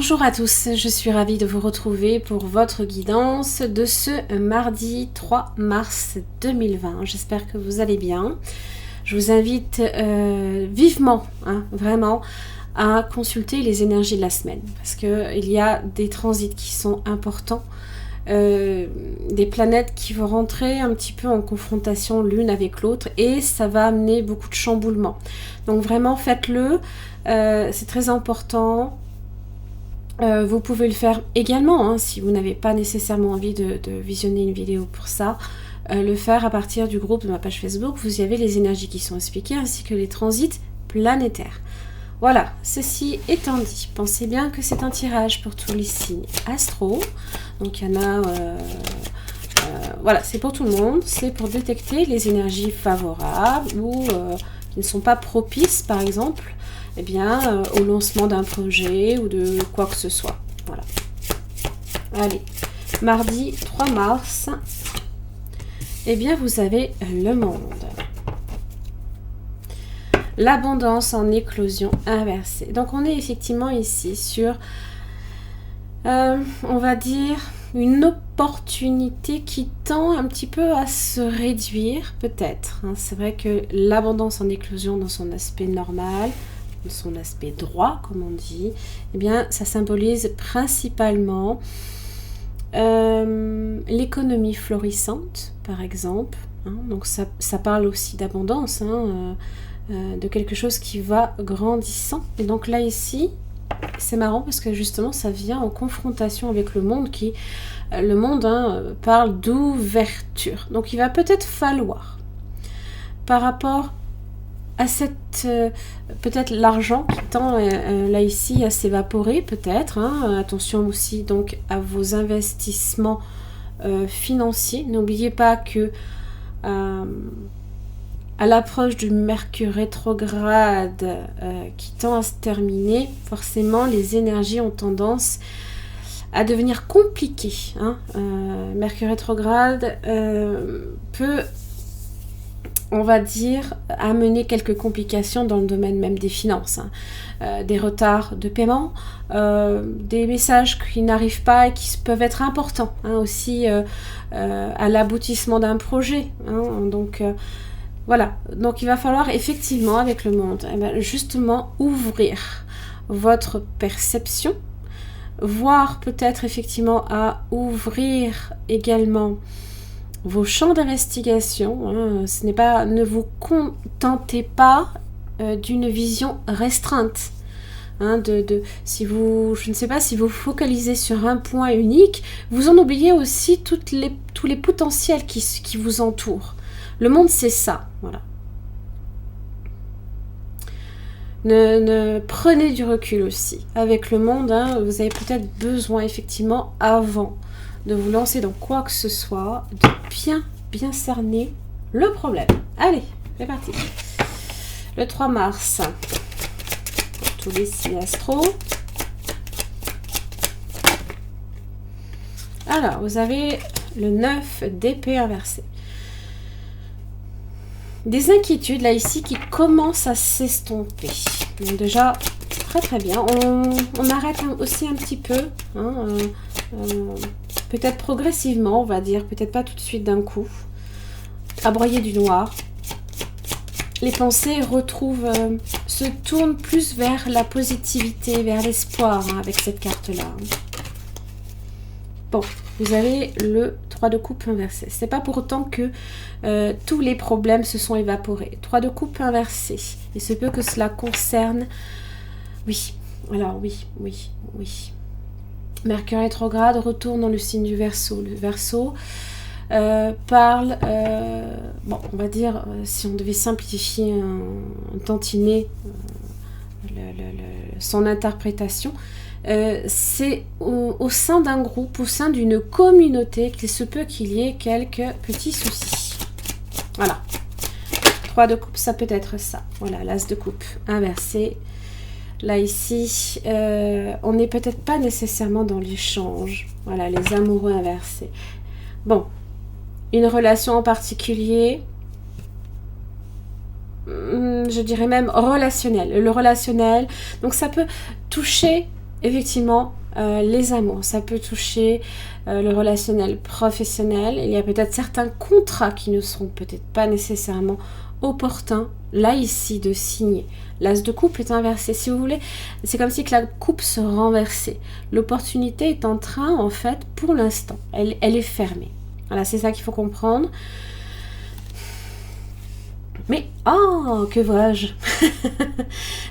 Bonjour à tous, je suis ravie de vous retrouver pour votre guidance de ce mardi 3 mars 2020. J'espère que vous allez bien. Je vous invite vivement, vraiment, à consulter les énergies de la semaine parce qu'il y a des transits qui sont importants, des planètes qui vont rentrer un petit peu en confrontation l'une avec l'autre et ça va amener beaucoup de chamboulements. Donc vraiment faites-le, c'est très important. Vous pouvez le faire également, si vous n'avez pas nécessairement envie de visionner une vidéo pour ça, le faire à partir du groupe de ma page Facebook. Vous y avez les énergies qui sont expliquées ainsi que les transits planétaires. Voilà, ceci étant dit, pensez bien que c'est un tirage pour tous les signes astro. Donc il y en a, voilà, c'est pour tout le monde, c'est pour détecter les énergies favorables ou qui ne sont pas propices, par exemple, eh bien, au lancement d'un projet ou de quoi que ce soit. Voilà. Allez, mardi 3 mars, eh bien, vous avez le monde. L'abondance en éclosion inversée. Donc, on est effectivement ici sur, on va dire, une opportunité qui tend un petit peu à se réduire, peut-être. C'est vrai que l'abondance en éclosion dans son aspect normal, son aspect droit, comme on dit, eh bien, ça symbolise principalement l'économie florissante, par exemple. Donc, ça parle aussi d'abondance, de quelque chose qui va grandissant. Et donc là, ici, c'est marrant parce que justement, ça vient en confrontation avec le monde qui, parle d'ouverture. Donc, il va peut-être falloir, par rapport à cette peut-être l'argent qui tend là ici à s'évaporer peut-être, attention aussi donc à vos investissements financiers. N'oubliez pas que à l'approche du Mercure rétrograde qui tend à se terminer, forcément les énergies ont tendance à devenir compliquées. Mercure rétrograde peut, on va dire, amener quelques complications dans le domaine même des finances. Des retards de paiement, des messages qui n'arrivent pas et qui peuvent être importants, aussi à l'aboutissement d'un projet. Donc, voilà. Donc, il va falloir effectivement, avec le monde, justement ouvrir votre perception, voire peut-être effectivement à ouvrir également vos champs d'investigation. Ne vous contentez pas d'une vision restreinte. Je ne sais pas, si vous focalisez sur un point unique, vous en oubliez aussi tous les potentiels qui vous entourent. Le monde, c'est ça. Voilà. Prenez du recul aussi. Avec le monde, vous avez peut-être besoin, effectivement, avant de vous lancer dans quoi que ce soit, de bien cerner le problème. Allez, c'est parti. Le 3 mars, pour tous les signes astro. Alors, vous avez le 9 d'épée inversée. Des inquiétudes, là, ici, qui commencent à s'estomper. Donc déjà, très bien. On arrête aussi un petit peu, peut-être progressivement, on va dire, peut-être pas tout de suite d'un coup, à broyer du noir. Les pensées se tournent plus vers la positivité, vers l'espoir, avec cette carte-là. Bon, vous avez le 3 de coupe inversé. C'est pas pour autant que tous les problèmes se sont évaporés. 3 de coupe inversé. Il se peut que cela concerne... Oui, alors oui. Mercure rétrograde retourne dans le signe du Verseau. Le Verseau parle, on va dire, si on devait simplifier un tantinet son interprétation, c'est au sein d'un groupe, au sein d'une communauté, qu'il se peut qu'il y ait quelques petits soucis. Voilà. 3 de coupe, ça peut être ça. Voilà, l'as de coupe inversé. Là, ici, on n'est peut-être pas nécessairement dans l'échange. Voilà, les amoureux inversés. Bon, une relation en particulier, je dirais même relationnelle. Le relationnel, donc ça peut toucher effectivement, les amours, ça peut toucher le relationnel professionnel. Il y a peut-être certains contrats qui ne seront peut-être pas nécessairement opportuns, là, ici, de signer. L'as de coupe est inversé. Si vous voulez, c'est comme si que la coupe se renversait. L'opportunité est en train, en fait, pour l'instant, elle est fermée. Voilà, c'est ça qu'il faut comprendre. Mais, oh, que vois-je?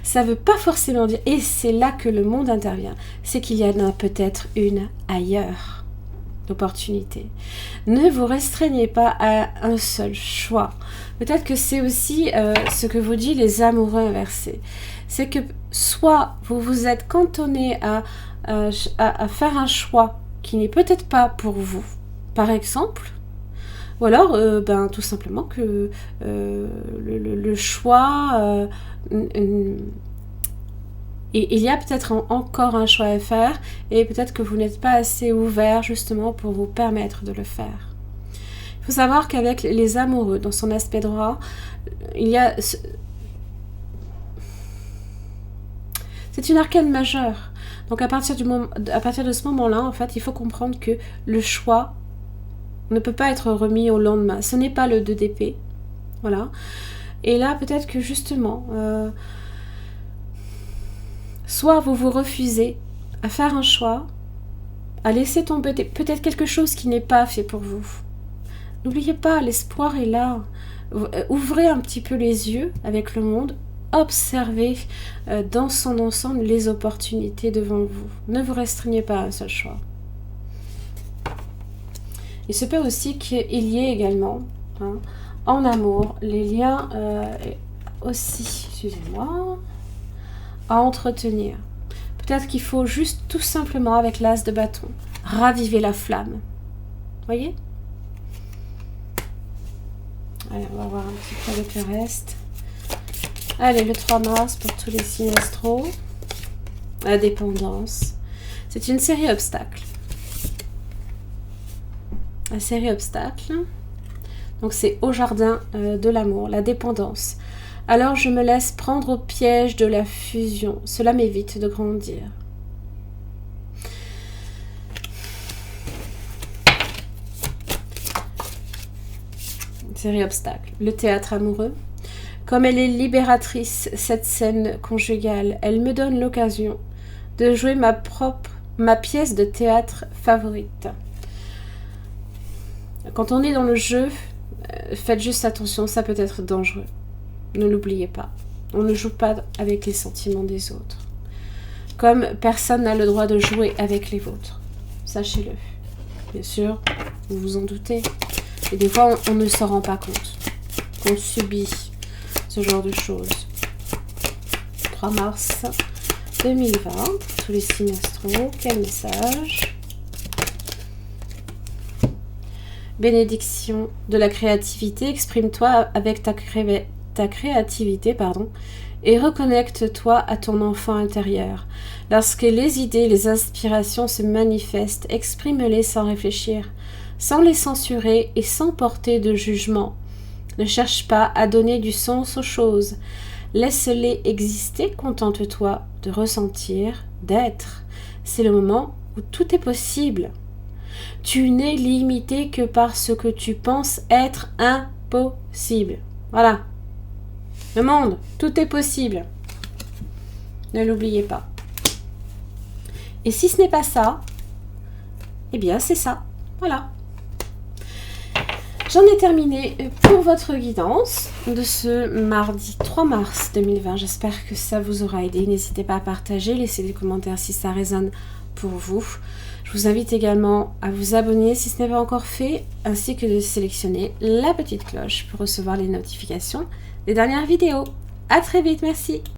Ça ne veut pas forcément dire, et c'est là que le monde intervient, c'est qu'il y en a peut-être une ailleurs d'opportunité. Ne vous restreignez pas à un seul choix. Peut-être que c'est aussi ce que vous dit les amoureux inversés. C'est que soit vous vous êtes cantonné à faire un choix qui n'est peut-être pas pour vous, par exemple, ou alors, tout simplement que le choix, il y a peut-être encore un choix à faire, et peut-être que vous n'êtes pas assez ouvert justement pour vous permettre de le faire. Il faut savoir qu'avec les amoureux, dans son aspect droit, il y a... C'est une arcane majeure. Donc à partir de ce moment-là, en fait, il faut comprendre que le choix ne peut pas être remis au lendemain. Ce n'est pas le 2 d'épée. Voilà. Et là, peut-être que justement, soit vous vous refusez à faire un choix, à laisser tomber peut-être quelque chose qui n'est pas fait pour vous. N'oubliez pas, l'espoir est là. Ouvrez un petit peu les yeux avec le monde. Observez dans son ensemble les opportunités devant vous. Ne vous restreignez pas à un seul choix. Il se peut aussi qu'il y ait également, en amour, les liens aussi, excusez-moi, à entretenir. Peut-être qu'il faut juste tout simplement, avec l'as de bâton, raviver la flamme. Voyez? Allez, on va voir un petit peu avec le reste. Allez, le 3 mars pour tous les signes astro. La dépendance. C'est une série obstacles. La série obstacles. Donc c'est au jardin de l'amour, la dépendance. Alors je me laisse prendre au piège de la fusion. Cela m'évite de grandir. Série obstacles. Le théâtre amoureux. Comme elle est libératrice, cette scène conjugale, elle me donne l'occasion de jouer ma pièce de théâtre favorite. Quand on est dans le jeu, faites juste attention, ça peut être dangereux. Ne l'oubliez pas. On ne joue pas avec les sentiments des autres. Comme personne n'a le droit de jouer avec les vôtres. Sachez-le. Bien sûr, vous vous en doutez. Et des fois, on ne s'en rend pas compte. On subit ce genre de choses. 3 mars 2020, tous les signes astro, quel message? Bénédiction de la créativité, exprime-toi avec ta créativité, et reconnecte-toi à ton enfant intérieur. Lorsque les idées, les inspirations se manifestent, exprime-les sans réfléchir, sans les censurer et sans porter de jugement. Ne cherche pas à donner du sens aux choses. Laisse-les exister, contente-toi de ressentir, d'être. C'est le moment où tout est possible. Tu n'es limité que par ce que tu penses être impossible. Voilà. Le monde, tout est possible. Ne l'oubliez pas. Et si ce n'est pas ça, eh bien c'est ça. Voilà. J'en ai terminé pour votre guidance de ce mardi 3 mars 2020. J'espère que ça vous aura aidé. N'hésitez pas à partager, laissez des commentaires si ça résonne pour vous. Je vous invite également à vous abonner si ce n'est pas encore fait, ainsi que de sélectionner la petite cloche pour recevoir les notifications des dernières vidéos. À très vite, merci.